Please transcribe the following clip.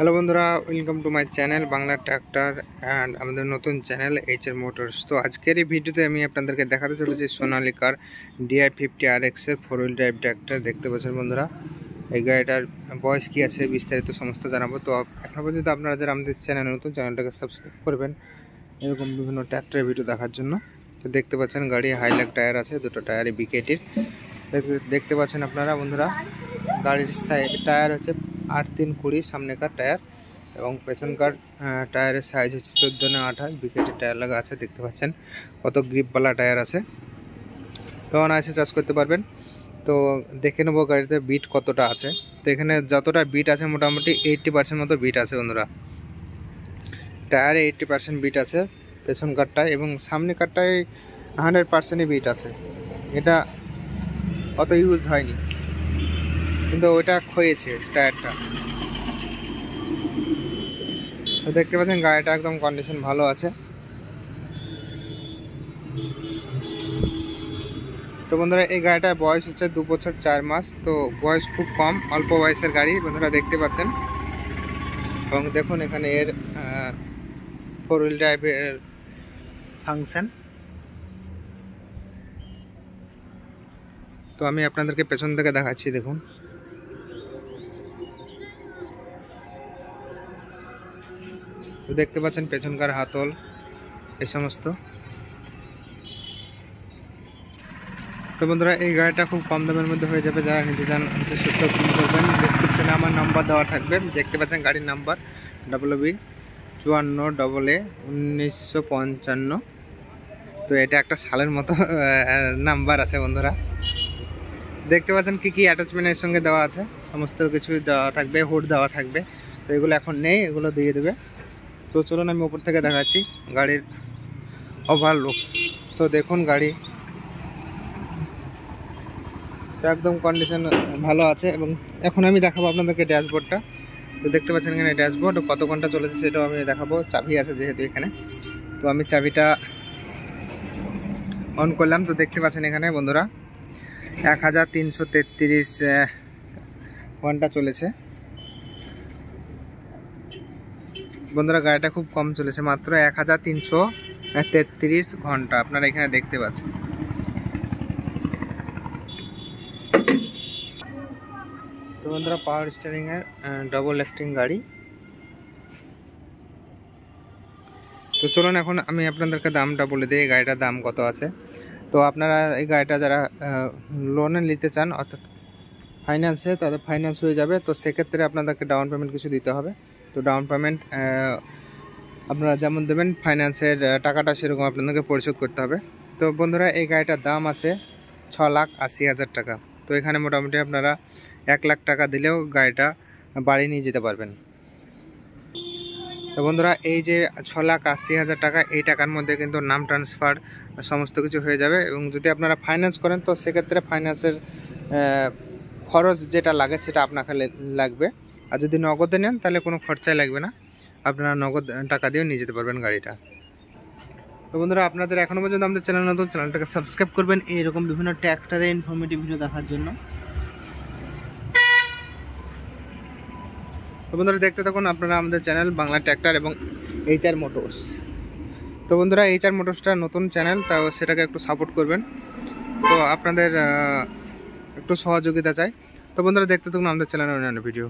Hello বন্ধুরা, welcome to my channel Bangla tractor and আমাদের নতুন চ্যানেল এইচআর মোটরস। তো আজকের এই ভিডিওতে আমি আপনাদেরকে দেখাতে চলেছি সোনালিকার DI50RX এর 4 হুইল ড্রাইভ ট্র্যাক্টর। দেখতে পাচ্ছেন বন্ধুরা, এই গাড়িটার বয়স কী আছে বিস্তারিত সমস্ত জানাবো। তো এখনও পর্যন্ত আপনারা যারা আমাদের চ্যানেল নতুন, চ্যানেলটাকে সাবস্ক্রাইব করবেন এরকম বিভিন্ন ট্র্যাক্টরের ভিডিও দেখার জন্য। তো দেখতে পাচ্ছেন গাড়ি হাইলাক টায়ার আছে, দুটো টায়ারই বিকেটির। দেখতে পাচ্ছেন আপনারা বন্ধুরা, গাড়ির টায়ার হচ্ছে 8-3-20 সামনেকার টায়ার এবং পেছনকার টায়ারের সাইজ হচ্ছে 14-28 বিকেটের টায়ার লাগা আছে। দেখতে পাচ্ছেন কত গ্রিপওয়ালা টায়ার আছে, তো অনায়াসে চাষ করতে পারবেন। তো দেখে নেবো গাড়িতে বিট কতটা আছে। তো এখানে যতটা বিট আছে মোটামুটি 80% মতো বিট আছে বন্ধুরা, টায়ারে 80% বিট আছে পেছনকারটায়, এবং সামনেকারটায় 100%ই বিট আছে। এটা অত ইউজ হয়নি, কিন্তু ওইটা ক্ষয়েছে টায়ারটা। তো দেখতে পাচ্ছেন গাড়িটা একদম কন্ডিশন ভালো আছে। তো বন্ধুরা, এই গাড়িটার বয়স হচ্ছে 2 বছর 4 মাস। তো বয়স খুব কম, অল্প বয়সের গাড়ি বন্ধুরা দেখতে পাচ্ছেন। এবং দেখুন এখানে এর 4 হুইল ড্রাইভের ফাংশন। তো আমি আপনাদেরকে পেছন থেকে দেখাচ্ছি, দেখুন। তো দেখতে পাচ্ছেন পেছনকার হাতল এই সমস্ত। তো বন্ধুরা, এই গাড়িটা খুব কম দামের মধ্যে হয়ে যাবে। যারা নিতে চান সূত্র ফোন করবেন, ডিসক্রিপশনে আমার নাম্বার দেওয়া থাকবে। দেখতে পাচ্ছেন গাড়ির নাম্বার WB54AA1955। তো এটা একটা সালের মতো নাম্বার আছে বন্ধুরা। দেখতে পাচ্ছেন কী কী অ্যাটাচমেন্টের সঙ্গে দেওয়া আছে, সমস্ত কিছু দেওয়া থাকবে, হুড দেওয়া থাকবে। তো এগুলো এখন নেই, এগুলো দিয়ে দেবে। তো চলুন আমি উপর থেকে দেখাচ্ছি গাড়ির ওভার লুক। তো দেখুন গাড়ি একদম কন্ডিশন ভালো আছে। এবং এখন আমি দেখাবো আপনাদেরকে ড্যাশবোর্ডটা। তো দেখতে পাচ্ছেন এখানে ড্যাশবোর্ড, কত ঘন্টা চলেছে সেটাও আমি দেখাবো। চাবি আছে যেহেতু এখানে, তো আমি চাবিটা অন করলাম। তো দেখতে পাচ্ছেন এখানে বন্ধুরা 1333 ঘন্টা চলেছে বন্ধুরা। গাড়িটা খুব কম চলেছে, মাত্র 1333 ঘন্টা আপনারা এখানে দেখতে পাচ্ছেন। তো বন্ধুরা, পাওয়ার স্টিয়ারিং এর ডবল লিফটিং গাড়ি। তো চলুন এখন আমি আপনাদেরকে দামটা বলে দিই, গাড়িটার দাম কত আছে। তো আপনারা এই গাড়িটা যারা লোনে নিতে চান, অর্থাৎ ফাইন্যান্সে, তাদের ফাইন্যান্স হয়ে যাবে। তো সেক্ষেত্রে আপনাদেরকে ডাউন পেমেন্ট কিছু দিতে হবে। তো ডাউন পেমেন্ট আপনারা যেমন দেবেন, ফাইন্যান্সের টাকাটা সেরকম আপনাদেরকে পরিশোধ করতে হবে। তো বন্ধুরা, এই গাড়িটার দাম আছে 6,80,000 টাকা। তো এখানে মোটামুটি আপনারা 1 লাখ টাকা দিলেও গাড়িটা বাড়ি নিয়ে যেতে পারবেন। তো বন্ধুরা, এই যে 6,80,000 টাকা, এই টাকার মধ্যে কিন্তু নাম ট্রান্সফার সমস্ত কিছু হয়ে যাবে। এবং যদি আপনারা ফাইন্যান্স করেন, তো সেক্ষেত্রে ফাইন্যান্সের খরচ যেটা লাগে সেটা আপনাকে লাগবে। আর যদি নগদে নেন তাহলে কোনো খরচাই লাগবে না, আপনারা নগদ টাকা দিয়েও নিয়ে যেতে পারবেন গাড়িটা। তো বন্ধুরা, আপনাদের এখনও পর্যন্ত আমাদের চ্যানেল নতুন, চ্যানেলটাকে সাবস্ক্রাইব করবেন এইরকম বিভিন্ন ট্র্যাক্টরের ইনফরমেটিভ ভিডিও দেখার জন্য। তো বন্ধুরা, দেখতে থাকুন আপনারা আমাদের চ্যানেল বাংলা ট্র্যাক্টর এবং এইচআর মোটরস। তো বন্ধুরা, এইচআর মোটরসটা নতুন চ্যানেল, তাও সেটাকে একটু সাপোর্ট করবেন। তো আপনাদের একটু সহযোগিতা চাই। তো বন্ধুরা, দেখতে থাকুন আমাদের চ্যানেলের অন্যান্য ভিডিও।